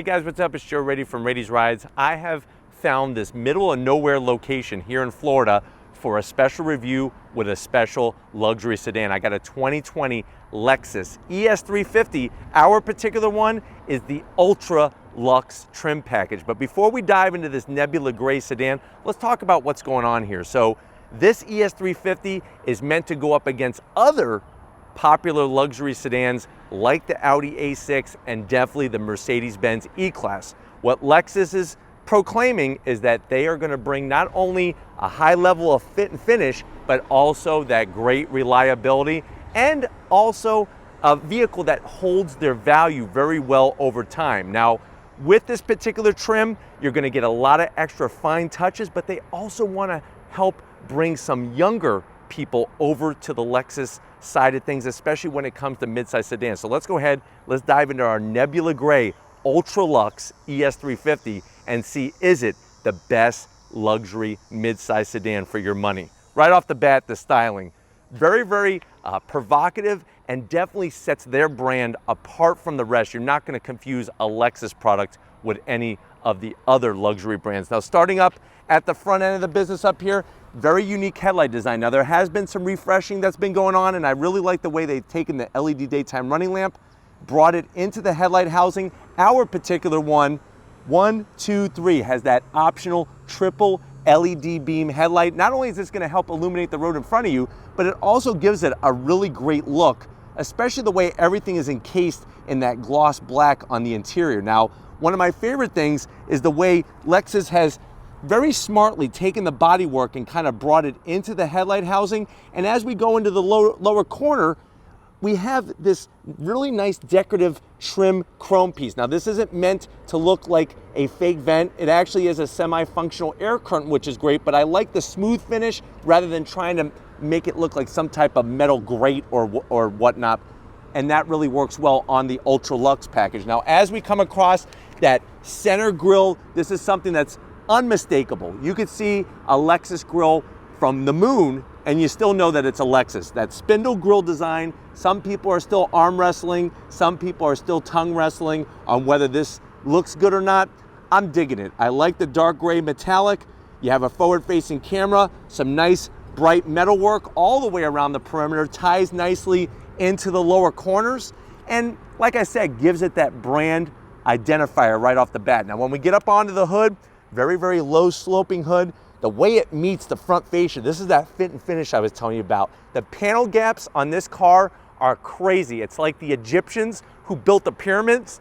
Hey guys, what's up? It's Joe Rady from Rady's Rides. I have found this middle of nowhere location here in Florida for a special review with a special luxury sedan. I got a 2020 Lexus ES350. Our particular one is the Ultra Luxe trim package. But before we dive into this nebula gray sedan, let's talk about what's going on here. So this ES350 is meant to go up against other popular luxury sedans like the Audi A6 and definitely the Mercedes-Benz E-Class. What Lexus is proclaiming is that they are going to bring not only a high level of fit and finish, but also that great reliability and also a vehicle that holds their value very well over time. Now, with this particular trim, you're going to get a lot of extra fine touches, but they also want to help bring some younger people over to the Lexus side of things, especially when it comes to midsize sedans. So let's go ahead, let's dive into our nebula gray Ultra Luxe ES350 and see, is it the best luxury midsize sedan for your money? Right off the bat, the styling, very provocative and definitely sets their brand apart from the rest. You're not going to confuse a Lexus product with any of the other luxury brands. Now, starting up at the front end of the business up here, very unique headlight design. Now, there has been some refreshing that's been going on, and I really like the way they've taken the LED daytime running lamp, brought it into the headlight housing. Our particular one, 1, 2, 3, has that optional triple LED beam headlight. Not only is this going to help illuminate the road in front of you, but it also gives it a really great look, especially the way everything is encased in that gloss black on the interior. Now, one of my favorite things is the way Lexus has very smartly taken the bodywork and kind of brought it into the headlight housing. And as we go into the lower corner, we have this really nice decorative trim chrome piece. Now, this isn't meant to look like a fake vent. It actually is a semi-functional air curtain, which is great, but I like the smooth finish rather than trying to make it look like some type of metal grate or whatnot. And that really works well on the Ultra Luxe package. Now, as we come across that center grille, this is something that's unmistakable. You could see a Lexus grille from the moon and you still know that it's a Lexus. That spindle grille design, some people are still arm wrestling, some people are still tongue wrestling on whether this looks good or not. I'm digging it. I like the dark gray metallic. You have a forward-facing camera, some nice bright metalwork all the way around the perimeter, ties nicely into the lower corners, and like I said, gives it that brand identifier right off the bat. Now, when we get up onto the hood, very low sloping hood. The way it meets the front fascia, this is that fit and finish I was telling you about. The panel gaps on this car are crazy. It's like the Egyptians who built the pyramids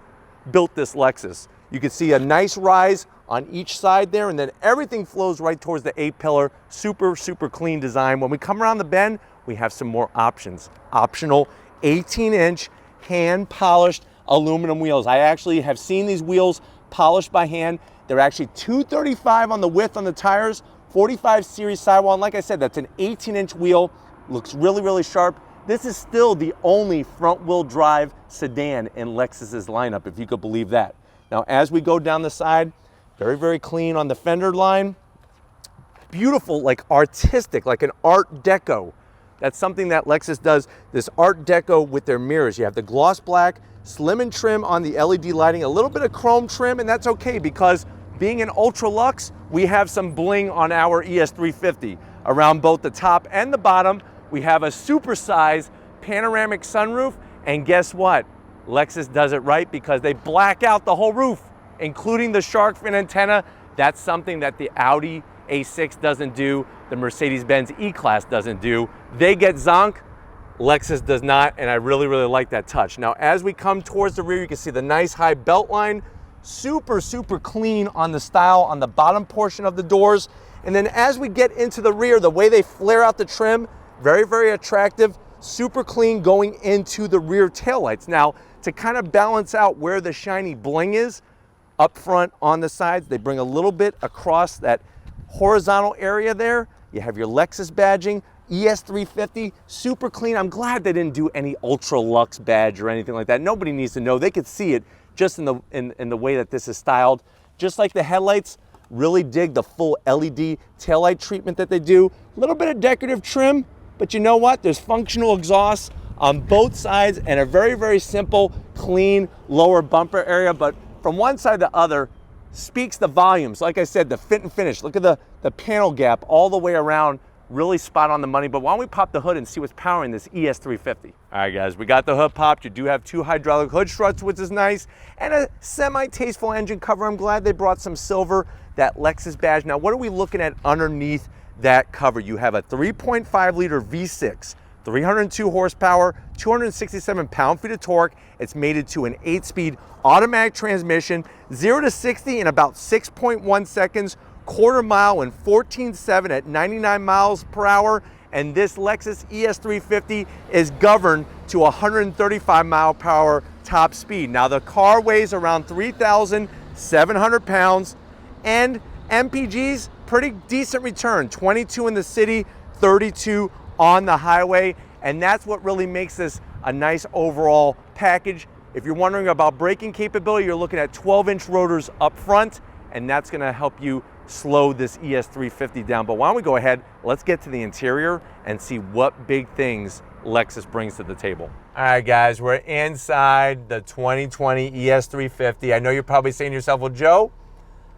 built this Lexus. You can see a nice rise on each side there, and then everything flows right towards the A-pillar. Super clean design. When we come around the bend, we have some more options. Optional 18-inch hand-polished aluminum wheels. I actually have seen these wheels polished by hand. They're actually 235 on the width on the tires, 45 series sidewall, and like I said, that's an 18-inch wheel. Looks really sharp. This is still the only front-wheel drive sedan in Lexus's lineup, if you could believe that. Now, as we go down the side, very clean on the fender line. Beautiful, like artistic, like an Art Deco. That's something that Lexus does, this Art Deco with their mirrors. You have the gloss black, slim and trim on the LED lighting, a little bit of chrome trim, and that's okay because being an Ultra Luxe, we have some bling on our ES350. Around both the top and the bottom, we have a supersized panoramic sunroof, and guess what? Lexus does it right because they black out the whole roof, including the shark fin antenna. That's something that the Audi A6 doesn't do, the Mercedes-Benz E-Class doesn't do. They get zonk, Lexus does not, and I really like that touch. Now, as we come towards the rear, you can see the nice high belt line, super clean on the style on the bottom portion of the doors. And then as we get into the rear, the way they flare out the trim, very attractive, super clean going into the rear taillights. Now, to kind of balance out where the shiny bling is, up front on the sides, they bring a little bit across that horizontal area there. You have your Lexus badging, ES350, super clean. I'm glad they didn't do any Ultra Luxe badge or anything like that. Nobody needs to know. They could see it just in the way that this is styled. Just like the headlights, really dig the full LED taillight treatment that they do. A little bit of decorative trim, but you know what? There's functional exhaust on both sides and a very simple, clean lower bumper area. But from one side to the other speaks the volumes. Like I said, the fit and finish. Look at the panel gap all the way around, really spot on the money. But why don't we pop the hood and see what's powering this ES350? All right, guys, we got the hood popped. You do have 2 hydraulic hood struts, which is nice, and a semi-tasteful engine cover. I'm glad they brought some silver, that Lexus badge. Now, what are we looking at underneath that cover? You have a 3.5 liter V6, 302 horsepower, 267 pound-feet of torque. It's mated to an 8-speed automatic transmission, 0 to 60 in about 6.1 seconds, quarter mile in 14.7 at 99 miles per hour. And this Lexus ES350 is governed to 135 mile per hour top speed. Now the car weighs around 3,700 pounds, and MPG's pretty decent return, 22 in the city, 32 on the highway, and that's what really makes this a nice overall package. If you're wondering about braking capability, you're looking at 12-inch rotors up front, and that's gonna help you slow this ES350 down. But why don't we go ahead, let's get to the interior and see what big things Lexus brings to the table. All right, guys, we're inside the 2020 ES350. I know you're probably saying to yourself, well, Joe,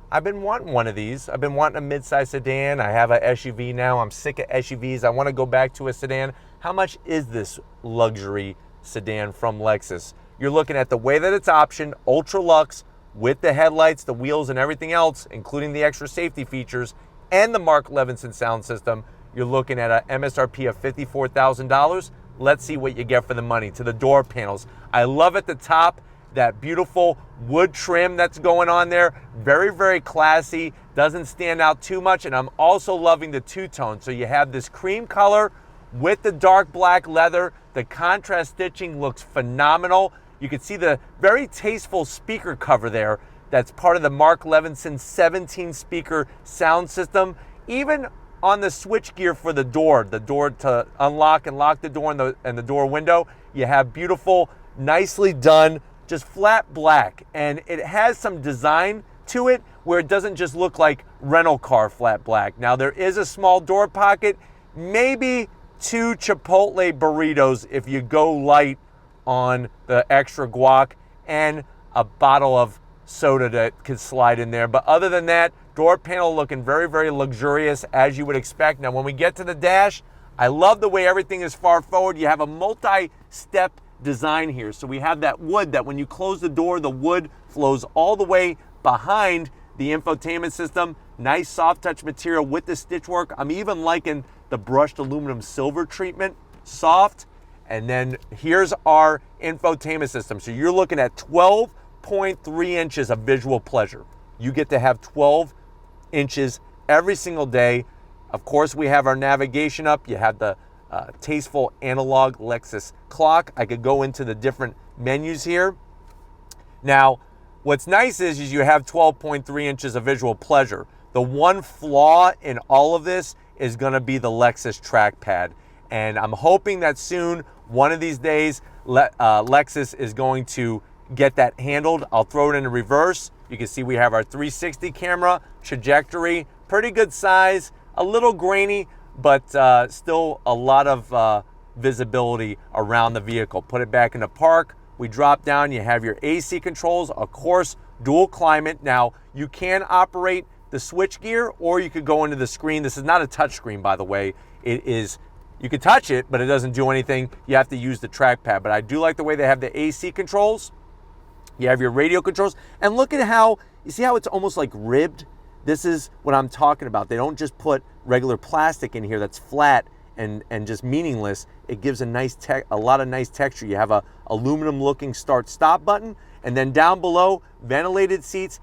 I've been wanting one of these. I've been wanting a midsize sedan. I have an SUV now. I'm sick of SUVs. I want to go back to a sedan. How much is this luxury sedan from Lexus? You're looking at the way that it's optioned, ultra luxe, with the headlights, the wheels, and everything else, including the extra safety features and the Mark Levinson sound system. You're looking at an MSRP of $54,000. Let's see what you get for the money. To the door panels, I love at the top that beautiful wood trim that's going on there. Very, very classy, doesn't stand out too much. And I'm also loving the two-tone. So you have this cream color with the dark black leather. The contrast stitching looks phenomenal. You can see the very tasteful speaker cover there. That's part of the Mark Levinson 17 speaker sound system. Even on the switch gear for the door to unlock and lock the door and the door window, you have beautiful, nicely done, just flat black. And it has some design to it where it doesn't just look like rental car flat black. Now there is a small door pocket, maybe 2 Chipotle burritos if you go light on the extra guac, and a bottle of soda that could slide in there. But other than that, door panel looking very, very luxurious as you would expect. Now when we get to the dash, I love the way everything is far forward. You have a multi-step design here. So we have that wood that when you close the door, the wood flows all the way behind the infotainment system. Nice soft touch material with the stitch work. I'm even liking the brushed aluminum silver treatment, soft. And then here's our infotainment system. So you're looking at 12.3 inches of visual pleasure. You get to have 12 inches every single day. Of course, we have our navigation up. You have the tasteful analog Lexus clock. I could go into the different menus here. Now, what's nice is you have 12.3 inches of visual pleasure. The one flaw in all of this is gonna be the Lexus trackpad. And I'm hoping that soon, one of these days, Lexus is going to get that handled. I'll throw it in reverse. You can see we have our 360 camera, trajectory, pretty good size, a little grainy, but still a lot of visibility around the vehicle. Put it back into park. We drop down, you have your AC controls, of course, dual climate. Now, you can operate the switch gear or you could go into the screen. This is not a touch screen, by the way. It is, you can touch it, but it doesn't do anything. You have to use the trackpad. But I do like the way they have the AC controls. You have your radio controls. And look at how, you see how it's almost like ribbed? This is what I'm talking about. They don't just put regular plastic in here that's flat and just meaningless. It gives a lot of nice texture. You have a aluminum looking start stop button. And then down below, ventilated seats,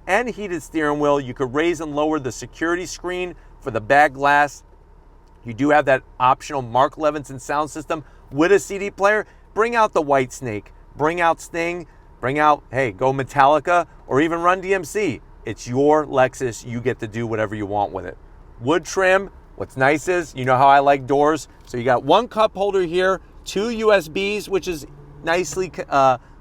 and heated steering wheel. You could raise and lower the security screen for the back glass. You do have that optional Mark Levinson sound system with a CD player. Bring out the White Snake, bring out Sting, bring out, hey, go Metallica, or even Run DMC. It's your Lexus. You get to do whatever you want with it. Wood trim. What's nice is, you know how I like doors. So you got one cup holder here, 2 USBs, which is nicely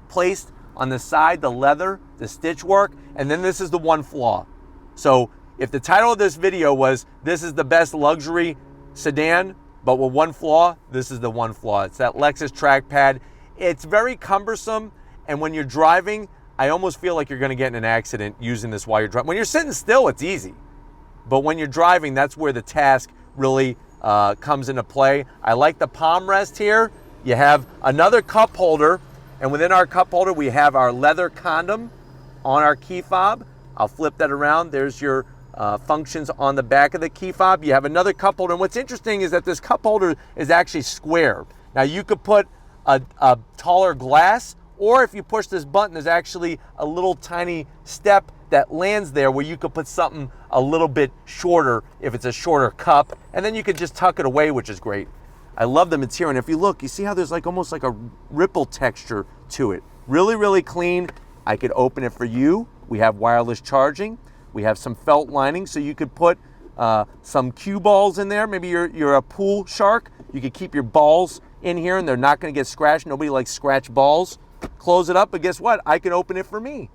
placed on the side, the leather, the stitch work, and then this is the one flaw. So if the title of this video was, this is the best luxury sedan, but with one flaw, this is the one flaw. It's that Lexus trackpad. It's very cumbersome, and when you're driving, I almost feel like you're gonna get in an accident using this while you're driving. When you're sitting still, it's easy. But when you're driving, that's where the task really comes into play. I like the palm rest here. You have another cup holder, and within our cup holder, we have our leather condom on our key fob. I'll flip that around. There's your functions on the back of the key fob. You have another cup holder, and what's interesting is that this cup holder is actually square. Now you could put a taller glass, or if you push this button, there's actually a little tiny step that lands there where you could put something a little bit shorter if it's a shorter cup, and then you could just tuck it away, which is great. I love the material, and if you look, you see how there's like almost like a ripple texture to it. Really, really clean. I could open it for you. We have wireless charging. We have some felt lining, so you could put some cue balls in there. Maybe you're a pool shark. You could keep your balls in here, and they're not gonna get scratched. Nobody likes scratch balls. Close it up, but guess what? I can open it for me.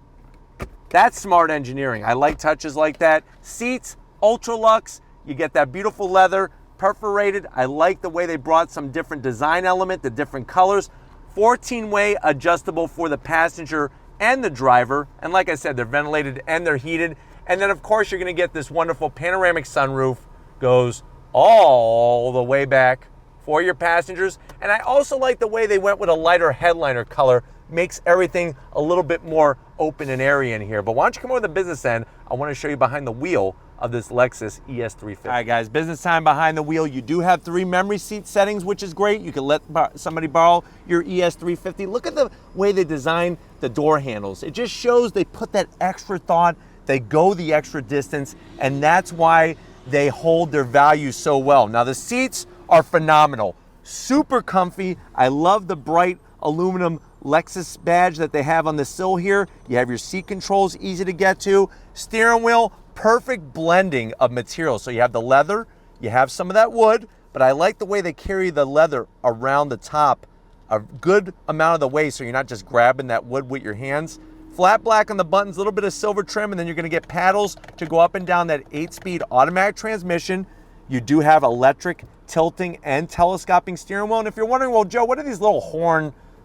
That's smart engineering. I like touches like that. Seats, ultra luxe. You get that beautiful leather, perforated. I like the way they brought some different design element, the different colors. 14-way adjustable for the passenger and the driver. And like I said, they're ventilated and they're heated. And then of course you're gonna get this wonderful panoramic sunroof, goes all the way back for your passengers. And I also like the way they went with a lighter headliner color, makes everything a little bit more open and airy in here. But why don't you come over to the business end? I want to show you behind the wheel of this Lexus ES350. All right guys, business time behind the wheel. You do have 3 memory seat settings, which is great. You can let somebody borrow your ES350. Look at the way they designed the door handles. It just shows they put that extra thought, they go the extra distance, and that's why they hold their value so well. Now the seats are phenomenal, super comfy. I love the bright aluminum Lexus badge that they have on the sill here. You have your seat controls, easy to get to. Steering wheel, perfect blending of materials. So you have the leather, you have some of that wood, but I like the way they carry the leather around the top a good amount of the way, so you're not just grabbing that wood with your hands. Flat black on the buttons, a little bit of silver trim, and then you're gonna get paddles to go up and down that 8-speed automatic transmission. You do have electric tilting and telescoping steering wheel. And if you're wondering, well, Joe, what are these little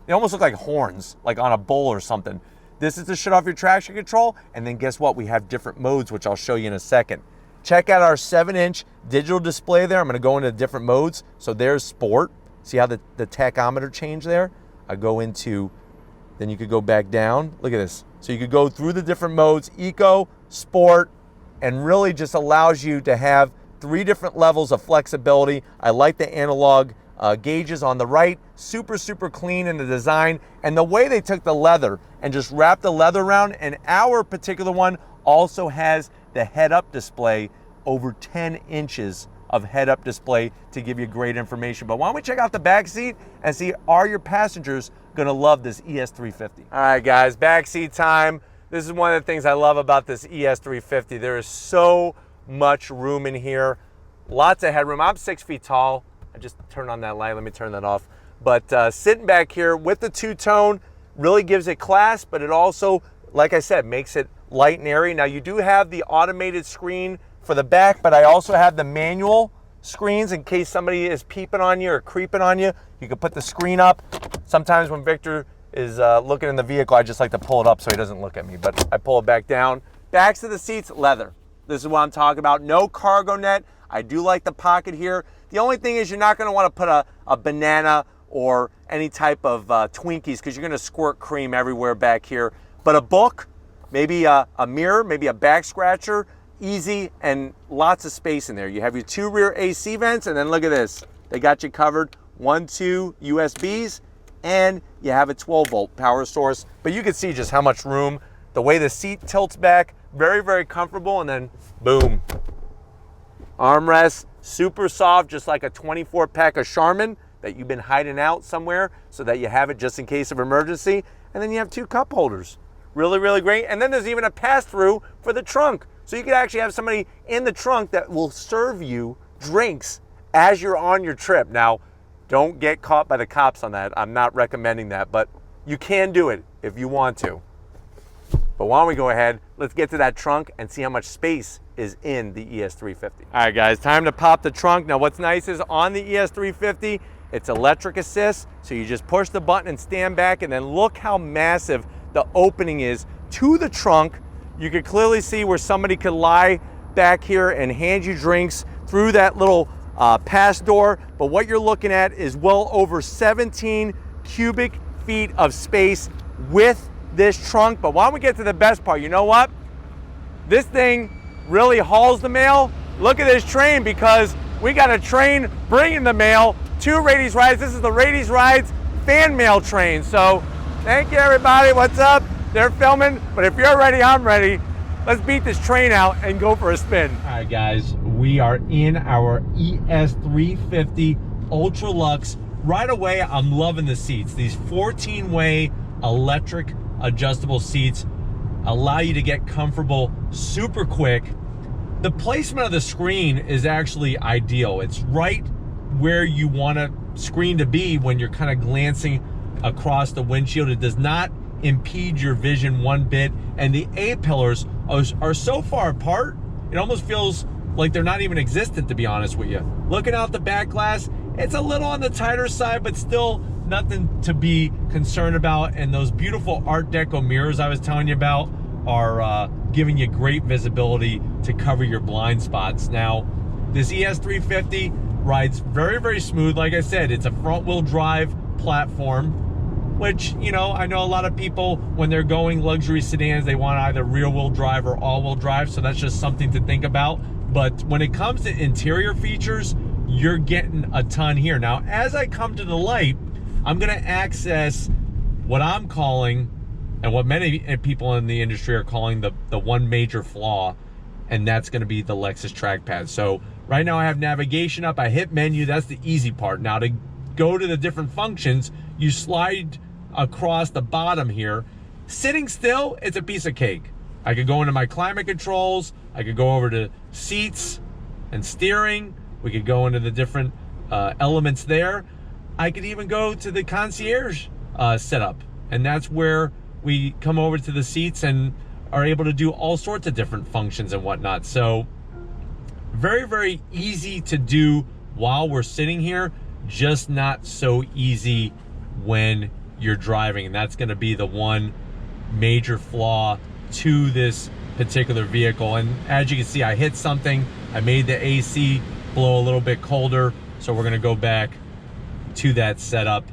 they almost look like horns, like on a bull or something. This is to shut off your traction control. And then guess what? We have different modes, which I'll show you in a second. Check out our 7-inch digital display there. I'm gonna go into different modes. So there's sport. See how the tachometer changed there? I go into, then you could go back down. Look at this. So you could go through the different modes, eco, sport, and really just allows you to have 3 different levels of flexibility. I like the analog gauges on the right, super clean in the design, and the way they took the leather and just wrapped the leather around. And our particular one also has the head-up display, over 10 inches of head-up display to give you great information. But why don't we check out the back seat and see, are your passengers gonna love this ES350? All right guys, back seat time. This is one of the things I love about this ES350. There is so much room in here, lots of headroom. I'm 6 feet tall. I just turned on that light, let me turn that off. But sitting back here with the two-tone really gives it class, but it also, like I said, makes it light and airy. Now you do have the automated screen for the back, but I also have the manual screens in case somebody is peeping on you or creeping on you. You can put the screen up. Sometimes when Victor is looking in the vehicle, I just like to pull it up so he doesn't look at me, but I pull it back down. Backs of the seats, leather. This is what I'm talking about. No cargo net. I do like the pocket here. The only thing is you're not gonna wanna put a banana or any type of Twinkies, because you're gonna squirt cream everywhere back here. But a book, maybe a mirror, maybe a back scratcher, easy, and lots of space in there. You have your 2 rear AC vents, and then look at this. They got you covered, 1, 2 USBs, and you have a 12-volt power source. But you can see just how much room, the way the seat tilts back, very comfortable, and then boom. Armrest, super soft, just like a 24-pack of Charmin that you've been hiding out somewhere so that you have it just in case of emergency. And then you have 2 cup holders. Really great. And then there's even a pass-through for the trunk. So you could actually have somebody in the trunk that will serve you drinks as you're on your trip. Now, don't get caught by the cops on that. I'm not recommending that, but you can do it if you want to. But why don't we go ahead, let's get to that trunk and see how much space is in the ES350. All right guys, time to pop the trunk. Now what's nice is on the ES350, it's electric assist, so you just push the button and stand back, and then look how massive the opening is to the trunk. You can clearly see where somebody could lie back here and hand you drinks through that little pass door. But what you're looking at is well over 17 cubic feet of space with this trunk. But why don't we get to the best part? You know what? This thing really hauls the mail. Look at this train, because we got a train bringing the mail to Rady's Rides. This is the Rady's Rides fan mail train. So thank you, everybody. What's up? They're filming, but if you're ready, I'm ready. Let's beat this train out and go for a spin. All right, guys, we are in our ES350 Ultra Luxe. Right away, I'm loving the seats. These 14-way electric adjustable seats allow you to get comfortable super quick. The placement of the screen is actually ideal. It's right where you want a screen to be when you're kind of glancing across the windshield. It does not impede your vision one bit, and the A-pillars are so far apart, it almost feels like they're not even existent, to be honest with you. Looking out the back glass, it's a little on the tighter side, but still nothing to be concerned about. And those beautiful Art Deco mirrors I was telling you about are giving you great visibility to cover your blind spots. Now, this ES350 rides very, very smooth. Like I said, it's a front-wheel drive platform, which, you know, I know a lot of people, when they're going luxury sedans, they want either rear-wheel drive or all-wheel drive, so that's just something to think about. But when it comes to interior features, you're getting a ton here. Now, as I come to the light, I'm gonna access what I'm calling, and what many people in the industry are calling, the one major flaw, and that's gonna be the Lexus trackpad. So right now I have navigation up, I hit menu, that's the easy part. Now to go to the different functions, you slide across the bottom here. Sitting still, it's a piece of cake. I could go into my climate controls, I could go over to seats and steering, we could go into the different elements there. I could even go to the concierge setup, and that's where we come over to the seats and are able to do all sorts of different functions and whatnot. So very, very easy to do while we're sitting here, just not so easy when you're driving. And that's going to be the one major flaw to this particular vehicle. And as you can see, I hit something, I made the AC blow a little bit colder, so we're going to go back to that setup.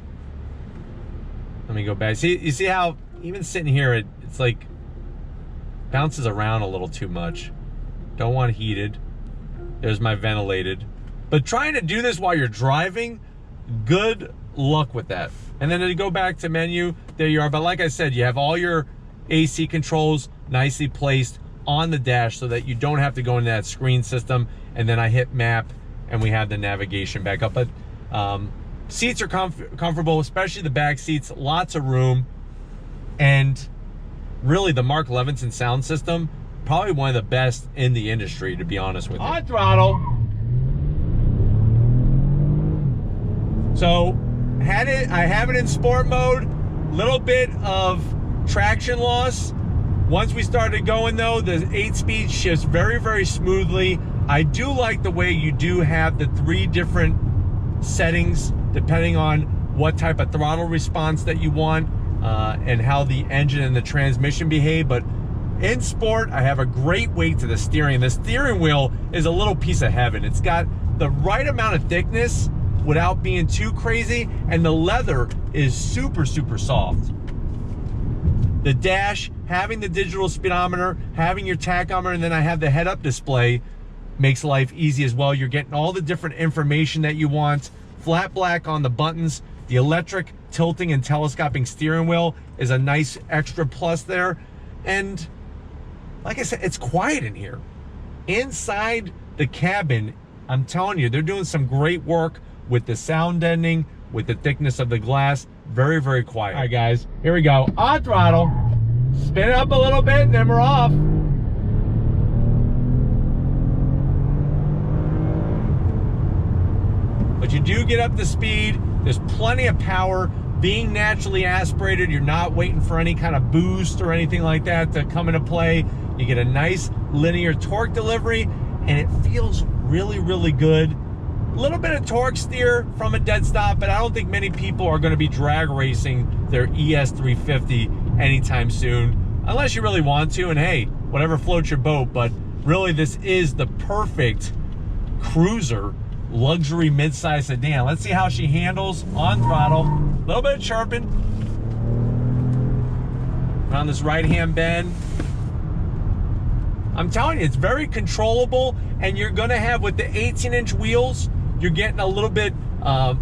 Let me go back. See, you see how even sitting here, it's like bounces around a little too much. Don't want heated. There's my ventilated. But trying to do this while you're driving, good luck with that. And then to go back to menu, there you are. But like I said, you have all your AC controls nicely placed on the dash so that you don't have to go into that screen system. And then I hit map and we have the navigation back up. But seats are comfortable, especially the back seats, lots of room. And really the Mark Levinson sound system, probably one of the best in the industry, to be honest with you. On throttle. So I have it in sport mode, little bit of traction loss. Once we started going though, the 8-speed shifts very, very smoothly. I do like the way you do have the 3 different settings depending on what type of throttle response that you want and how the engine and the transmission behave. But in sport, I have a great weight to the steering. The steering wheel is a little piece of heaven. It's got the right amount of thickness without being too crazy, and the leather is super, super soft. The dash, having the digital speedometer, having your tachometer, and then I have the head-up display, makes life easy as well. You're getting all the different information that you want. Flat black on the buttons. The electric tilting and telescoping steering wheel is a nice extra plus there. And like I said, it's quiet in here. Inside the cabin, I'm telling you, they're doing some great work with the sound deadening, with the thickness of the glass. Very, very quiet. All right, guys, here we go. On throttle. Spin it up a little bit, and then we're off. But you do get up to speed. There's plenty of power. Being naturally aspirated, you're not waiting for any kind of boost or anything like that to come into play. You get a nice linear torque delivery, and it feels really, really good. A little bit of torque steer from a dead stop, but I don't think many people are going to be drag racing their ES350 anytime soon, unless you really want to, and hey, whatever floats your boat. But really, this is the perfect cruiser luxury midsize sedan. Let's see how she handles on throttle. A little bit of chirping around this right-hand bend. I'm telling you, it's very controllable, and you're gonna have, with the 18-inch wheels, you're getting a little bit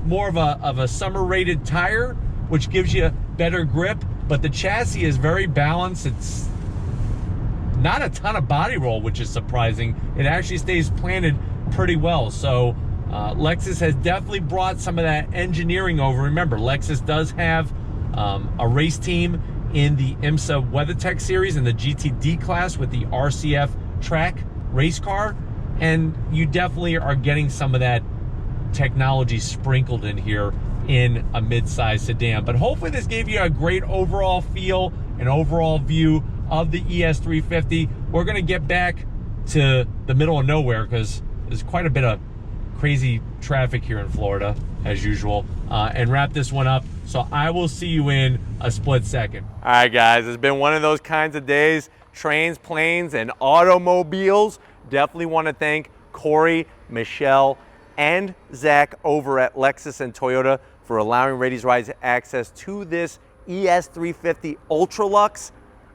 more of a summer rated tire, which gives you better grip, but the chassis is very balanced. It's not a ton of body roll, which is surprising. It actually stays planted pretty well. So Lexus has definitely brought some of that engineering over. Remember, Lexus does have a race team in the IMSA WeatherTech series in the GTD class with the RCF track race car, and you definitely are getting some of that technology sprinkled in here in a midsize sedan. But hopefully this gave you a great overall feel, an overall view of the ES350. We're gonna get back to the middle of nowhere because there's quite a bit of crazy traffic here in Florida, as usual, and wrap this one up. So I will see you in a split second. All right, guys, it's been one of those kinds of days. Trains, planes, and automobiles. Definitely want to thank Corey, Michelle, and Zach over at Lexus and Toyota for allowing Rady's Rides access to this ES350 Ultra Lux.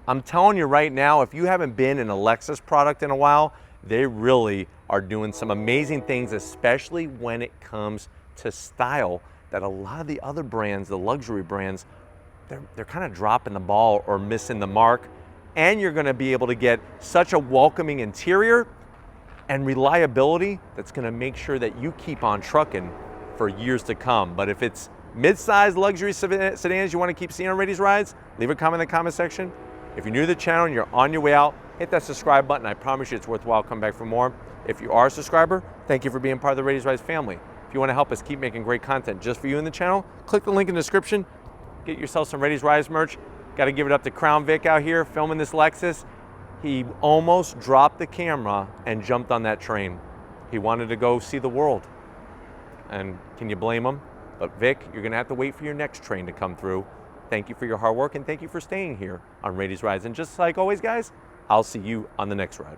I'm telling you right now, if you haven't been in a Lexus product in a while, they really are doing some amazing things, especially when it comes to style, that a lot of the other brands, the luxury brands, they're kind of dropping the ball or missing the mark. And you're gonna be able to get such a welcoming interior and reliability that's gonna make sure that you keep on trucking for years to come. But if it's mid-size luxury sedans you wanna keep seeing on Rady's Rides, leave a comment in the comment section. If you're new to the channel and you're on your way out, hit that subscribe button. I promise you it's worthwhile. Come back for more. If you are a subscriber, thank you for being part of the Rady's Rides family. If you want to help us keep making great content just for you in the channel, click the link in the description. Get yourself some Rady's Rides merch. Got to give it up to Crown Vic out here filming this Lexus. He almost dropped the camera and jumped on that train. He wanted to go see the world. And can you blame him? But Vic, you're going to have to wait for your next train to come through. Thank you for your hard work, and thank you for staying here on Rady's Rides. And just like always, guys, I'll see you on the next ride.